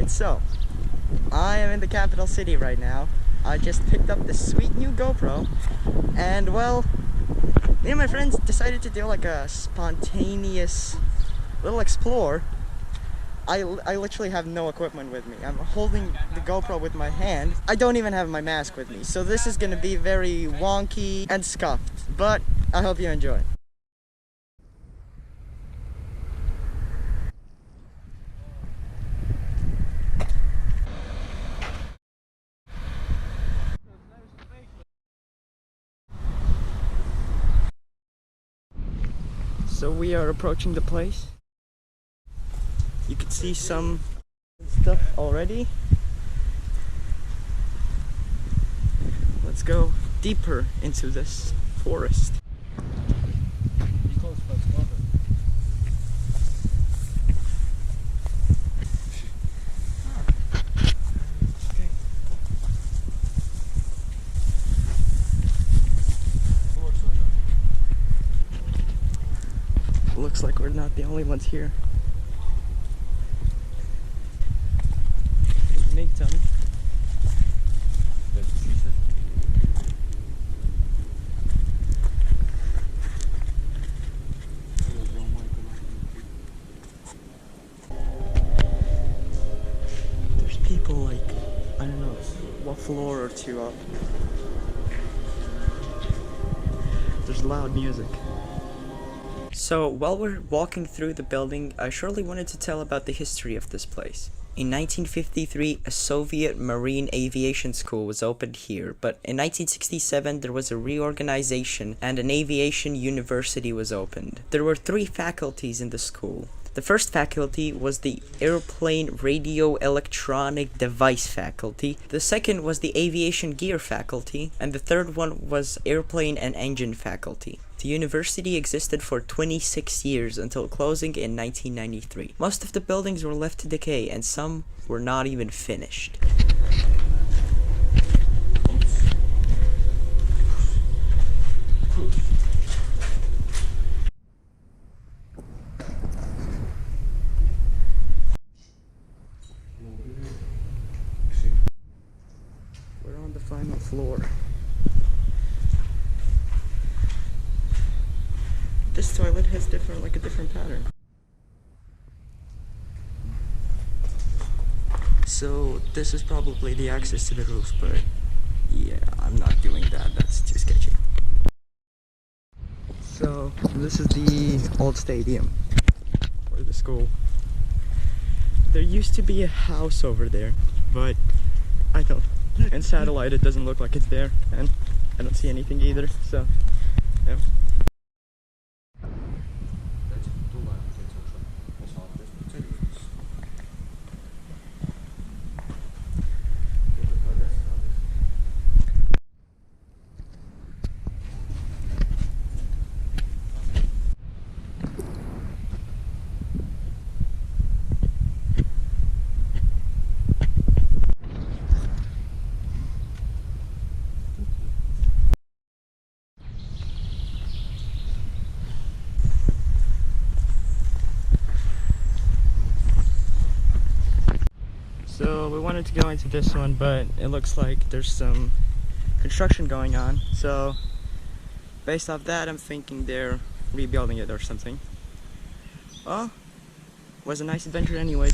Alright, so I am in the capital city right now. I just picked up this sweet new GoPro, and well, me and my friends decided to do like a spontaneous little explore. I literally have no equipment with me. I'm holding the GoPro with my hand. I don't even have my mask with me, so this is gonna be very wonky and scuffed, but I hope you enjoy. So we are approaching the place. You can see some stuff already. Let's go deeper into this forest. Looks like we're not the only ones here. There's people like, I don't know, what floor or two up. There's loud music. So while we're walking through the building, I surely wanted to tell about the history of this place. In 1953, a Soviet Marine Aviation School was opened here, but in 1967 there was a reorganization and an aviation university was opened. There were 3 faculties in the school. The first faculty was the Airplane Radio Electronic Device faculty, the second was the Aviation Gear faculty, and the third one was Airplane and Engine faculty. The university existed for 26 years until closing in 1993. Most of the buildings were left to decay and some were not even finished. We're on the final floor. This toilet has a different pattern. So this is probably the access to the roof, but yeah, I'm not doing that. That's too sketchy. So this is the old stadium, or the school. There used to be a house over there, but I don't. In satellite, it doesn't look like it's there, and I don't see anything either. So yeah. So we wanted to go into this one, but it looks like there's some construction going on. So based off that, I'm thinking they're rebuilding it or something. Well, it was a nice adventure anyway.